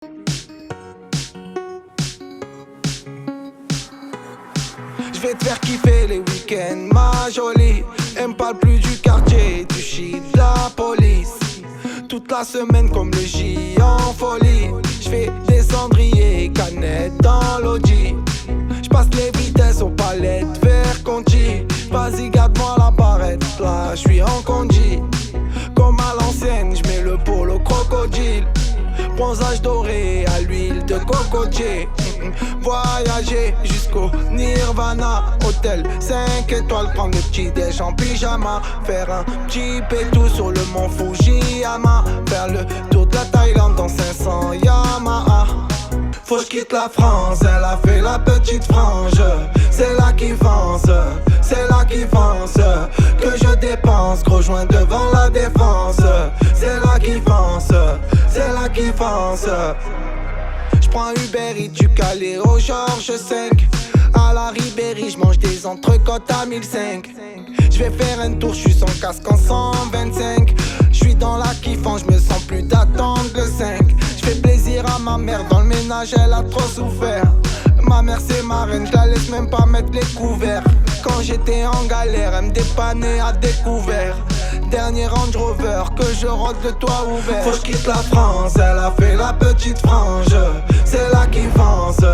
Je vais te faire kiffer les week-ends, ma jolie. Elle me parle plus du quartier, du shit, de la police. Toute la semaine comme le J en folie. Je fais des cendriers, canettes dans l'audi. Je passe les vitesses aux palettes, vers Conti. Vas-y garde-moi la barrette, là je suis en condi. Comme à l'ancienne, je mets le polo crocodile. Bronzage doré à l'huile de cocotier. Voyager jusqu'au Nirvana. Hôtel 5 étoiles, prendre le petit déj en pyjama. Faire un petit pétou sur le mont Fujiyama. Faire le tour de la Thaïlande dans 500 Yamaha. Faut que je quitte la France, elle a fait la petite frange. C'est là qui fonce, c'est là qui fonce. Que je dépense, gros joint devant la défense. C'est là qui fonce, c'est là qui fonce. J'prends Uber Eats du Calais au Georges 5. À la Ribéry, j'mange des entrecôtes à 1005. J'vais faire un tour, j'suis sans casque en 125. J'suis dans la kiffance, j'me sens plus d'attendre le 5. J'fais plaisir à ma mère, dans le ménage elle a trop souffert. Ma mère c'est ma reine, j'la laisse même pas mettre les couverts. Quand j'étais en galère, elle me dépannait à découvert. Dernier Range Rover, que je rentre le toit ouvert. Faut que je quitte la France, elle a fait la petite frange. C'est là qui fonce,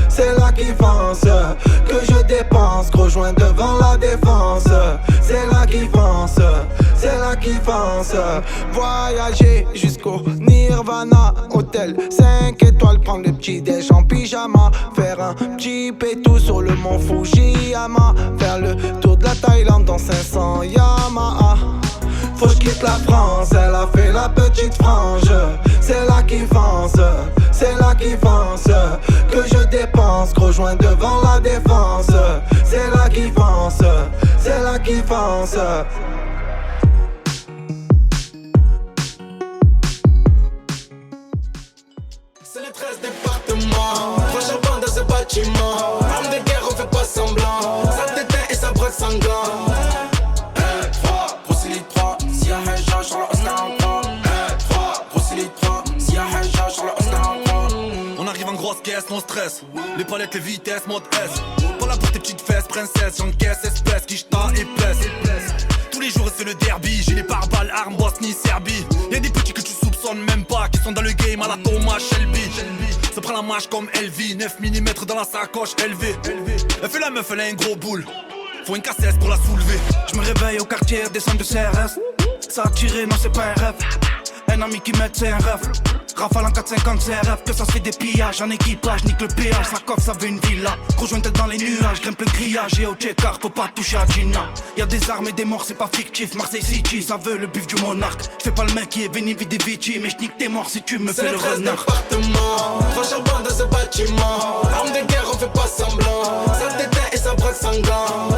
c'est là qui fonce. Que je dépense, gros joint devant la défense. C'est là qui fonce, c'est là qui fonce. Voyager jusqu'au Nirvana. Hôtel 5 étoiles, prendre le petit déj en pyjama. Faire un petit pétou sur le mont Fujiyama. Faire le tour de la Thaïlande dans 500 Yamaha. Faut que je quitte la France, elle a fait la petite frange. C'est là qui fonce, c'est là qui fonce. Que je dépense, gros joint devant la défense. C'est là qui fonce, c'est là qui fonce. C'est les 13 départements, 3 charbons dans ce bâtiment. Arme de guerre, on fait pas semblant. Ça t'éteint et ça braque sanglant. 1, 3, procédé 3. Si y'a un genre, sur le Oscar en 3. 1, 3, procédé 3. Si y'a un genre, sur le Oscar en 3. On arrive en grosse caisse, non stress. Les palettes, les vitesses, mode S. Pas là pour tes petites fesses, princesse. J'encaisse, espèce, qui j't'a épaisse. Tous les jours c'est le derby. J'ai les pare-balles, armes, Bosnie, Serbie. Y'a des petits que tu soupçonnes même pas, qui sont dans le game à la Thomas Shelby. Ça prend la mâche comme LV, 9 mm dans la sacoche LV. Elle fait la meuf, elle a un gros boule. Faut une cassette pour la soulever. Je me réveille au quartier, descends de CRS. Ça a tiré, non c'est pas un rêve. Un ami qui m'aide, c'est un rêve. Rafale en 450, c'est un rêve. Que ça se fait des pillages en équipage, nique le péage. Ça coffre, ça veut une villa. Rejoins tête dans les nuages, grimpe le grillage. Et au check-art, faut pas toucher à Gina. Y'a des armes et des morts, c'est pas fictif. Marseille City, ça veut le bif du monarque. J'fais pas le mec qui est venu vide Vici. Mais j'nique tes morts si tu me fais le renard. C'est les 13 départements, 3 charbons dans ce bâtiment. Arme de guerre, on fait pas semblant. Ça t'éteint et ça braque sanglant.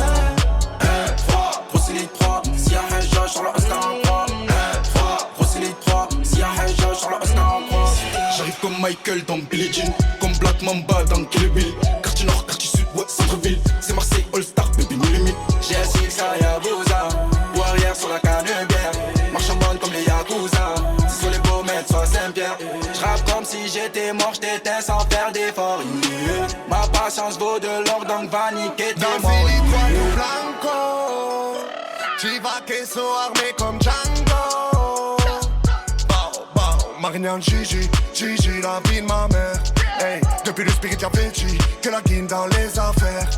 1, 3, procédé 3. Si y'a un genre, sur le Oscar en 3. 1, 3, procédé 3. Si y'a un genre, sur le Oscar en 3. J'arrive comme Michael dans Billie Jean, comme Black Mamba dans Kill Bill. Quartier nord, quartier sud, ouais, centre-ville. C'est Marseille, All-Star, baby, no limite. J'ai un six à Yabusa, warrior sur la canne-bière. Marche en bande comme les Yakuza. C'est sur les beaux mètres, soit Saint-Pierre. J'rappe comme si j'étais mort, j't'éteins sans faire d'effort. Ma patience vaut de l'or, donc va niquer tes Dans morts. Filippo Blanco, tu vas qu'ils sont armés comme Django. Marignane Gigi, Gigi la vie de ma mère. Hey, depuis le spirit y'a Veggie, que la guine dans les affaires.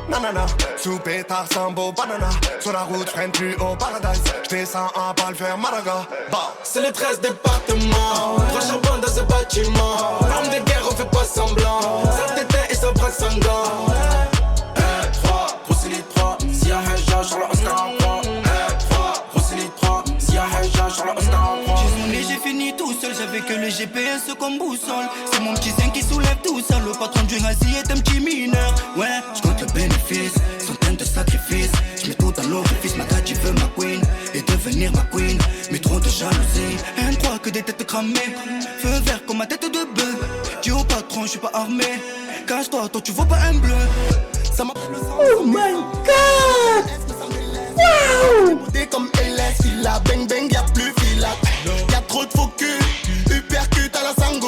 Nanana, sous pétard, sambo, banana. Sur la route, freine plus au paradise. J'descends en balle vers Malaga. C'est les 13 départements, 3 charbons dans ce bâtiment. Arme de guerre, on fait pas semblant. Ça t'éteint et ça braque sanglant. 1, 3, procédé 3. Si y'a un genre, sur le Oscar en 3. 1, 3, procédé 3. Si y'a un genre, sur le Oscar en 3. J'ai zoné, j'ai fini tout seul, j'avais que le GPS comme boussole. C'est mon petit zin qui soulève tout seul. Le patron du Nazi est un petit mineur. Ouais, j'compte le bénéfice, centaines de sacrifices. J'mets tout dans l'orifice, ma gars, tu veux ma queen. Et devenir ma queen, mais trop de jalousie. Un 3 que des têtes cramées. Feu vert comme ma tête de bœuf. Dis au patron, j'suis pas armé. Cache-toi, toi tu vois pas un bleu. Ça m'appelle le sang. Oh my god! Wow! Comme LS, il a bang bang, y'a plus filat. Y'a trop de faux cul, uppercut à la sango.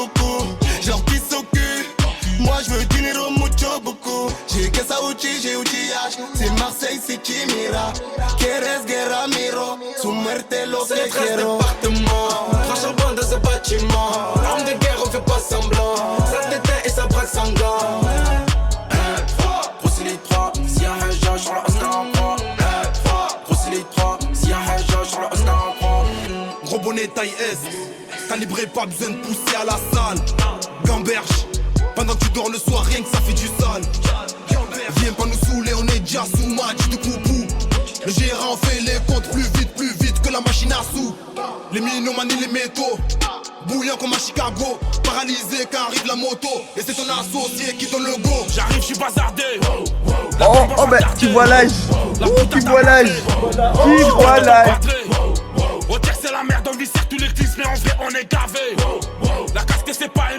Kimira. Quieres guerra, miro. Su muerte lo que quiero. Trois charbons dans ce bâtiment. Arme de guerre, on fait pas semblant. Ça t'éteint et ça braque sanguin. 1, 3, procédé 3. Si y'a un jeu sur le Oscar en prend. 1, 3, procédé 3. Si y'a un jeu sur le Oscar en prend. Gros bonnet taille S, calibré, pas besoin de pousser à la salle. Gamberge, pendant que tu dors le soir, rien que ça fait du sale. Viens pas nous saouler, on est déjà sous match de coupou. Le gérant fait les comptes plus vite que la machine à sous. Les minomanies, les métaux, bouillant comme à Chicago. Paralysé quand arrive la moto. Et c'est ton associé qui donne le go. J'arrive, j'suis bazardé. Oh bah tu vois l'âge. Tu vois l'âge. Tu vois l'âge. Au terre c'est la merde, on viscère tous les clips, mais en vrai on est gavé. La casque c'est pas